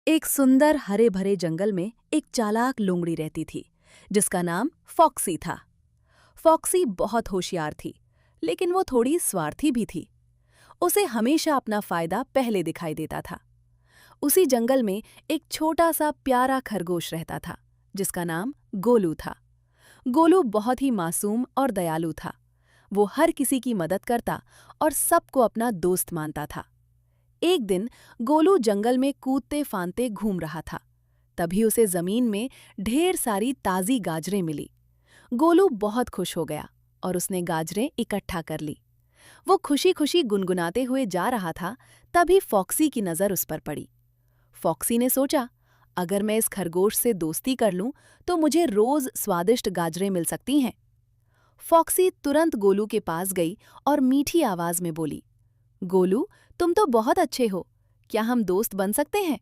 एक सुंदर हरे भरे जंगल में एक चालाक लोमड़ी रहती थी जिसका नाम फॉक्सी था। फॉक्सी बहुत होशियार थी, लेकिन वो थोड़ी स्वार्थी भी थी। उसे हमेशा अपना फायदा पहले दिखाई देता था। उसी जंगल में एक छोटा सा प्यारा खरगोश रहता था जिसका नाम गोलू था। गोलू बहुत ही मासूम और दयालु था। वो हर किसी की मदद करता और सबको अपना दोस्त मानता था। एक दिन गोलू जंगल में कूदते फांदते घूम रहा था। तभी उसे जमीन में ढेर सारी ताज़ी गाजरें मिली। गोलू बहुत खुश हो गया और उसने गाजरें इकट्ठा कर ली। वो खुशी खुशी गुनगुनाते हुए जा रहा था, तभी फॉक्सी की नज़र उस पर पड़ी। फॉक्सी ने सोचा, अगर मैं इस खरगोश से दोस्ती कर लूं तो मुझे रोज स्वादिष्ट गाजरें मिल सकती हैं। फॉक्सी तुरंत गोलू के पास गई और मीठी आवाज में बोली, गोलू, तुम तो बहुत अच्छे हो, क्या हम दोस्त बन सकते हैं?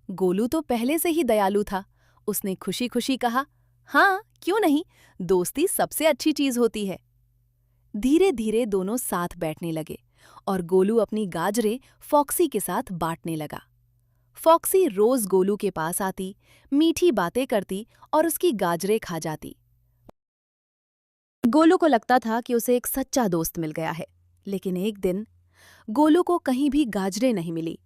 गोलू तो पहले से ही दयालु था। उसने खुशी खुशी कहा, हाँ, क्यों नहीं, दोस्ती सबसे अच्छी चीज होती है। धीरे धीरे दोनों साथ बैठने लगे और गोलू अपनी गाजरें फॉक्सी के साथ बांटने लगा। फॉक्सी रोज गोलू के पास आती, मीठी बातें करती और उसकी गाजरें खा जाती। गोलू को लगता था कि उसे एक सच्चा दोस्त मिल गया है। लेकिन एक दिन गोलू को कहीं भी गाजरें नहीं मिली।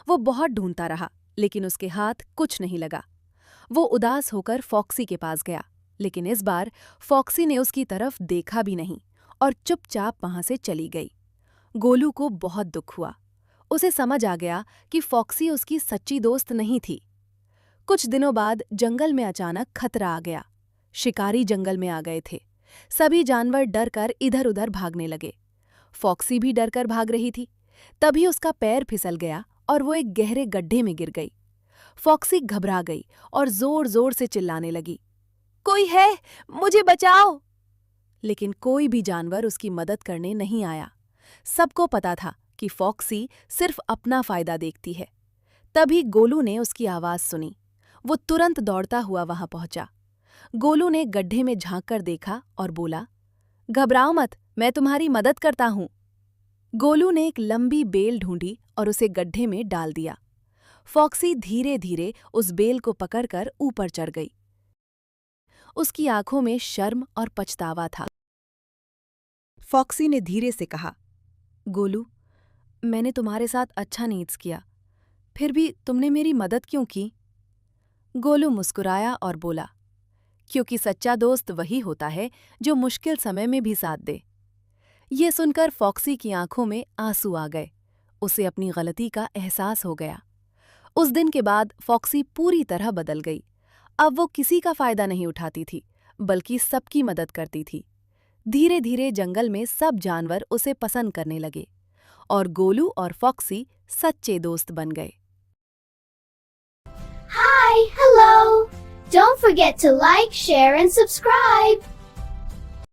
वो बहुत ढूंढता रहा, लेकिन उसके हाथ कुछ नहीं लगा। वो उदास होकर फॉक्सी के पास गया, लेकिन इस बार फॉक्सी ने उसकी तरफ देखा भी नहीं और चुपचाप वहां से चली गई। गोलू को बहुत दुख हुआ। उसे समझ आ गया कि फॉक्सी उसकी सच्ची दोस्त नहीं थी। कुछ दिनों बाद जंगल में अचानक खतरा आ गया। शिकारी जंगल में आ गए थे। सभी जानवर डरकर इधर-उधर भागने लगे। फॉक्सी भी डरकर भाग रही थी। तभी उसका पैर फिसल गया और वो एक गहरे गड्ढे में गिर गई। फॉक्सी घबरा गई और जोर-जोर से चिल्लाने लगी, कोई है, मुझे बचाओ! लेकिन कोई भी जानवर उसकी मदद करने नहीं आया। सबको पता था कि फॉक्सी सिर्फ अपना फायदा देखती है। तभी गोलू ने उसकी आवाज सुनी। वो तुरंत दौड़ता हुआ वहां पहुंचा। गोलू ने गड्ढे में झांककर देखा और बोला, घबराओ मत, मैं तुम्हारी मदद करता हूं। गोलू ने एक लंबी बेल ढूंढी और उसे गड्ढे में डाल दिया। फॉक्सी धीरे धीरे उस बेल को पकड़कर ऊपर चढ़ गई। उसकी आंखों में शर्म और पछतावा था। फॉक्सी ने धीरे से कहा, गोलू, मैंने तुम्हारे साथ अच्छा नीच किया, फिर भी तुमने मेरी मदद क्यों की? गोलू मुस्कुराया और बोला, क्योंकि सच्चा दोस्त वही होता है जो मुश्किल समय में भी साथ दे। ये सुनकर फॉक्सी की आंखों में आंसू आ गए। उसे अपनी गलती का एहसास हो गया। उस दिन के बाद फॉक्सी पूरी तरह बदल गई। अब वो किसी का फायदा नहीं उठाती थी, बल्कि सबकी मदद करती थी। धीरे धीरे जंगल में सब जानवर उसे पसंद करने लगे और गोलू और फॉक्सी सच्चे दोस्त बन गए। Hi, hello! Don't forget to like, share and subscribe!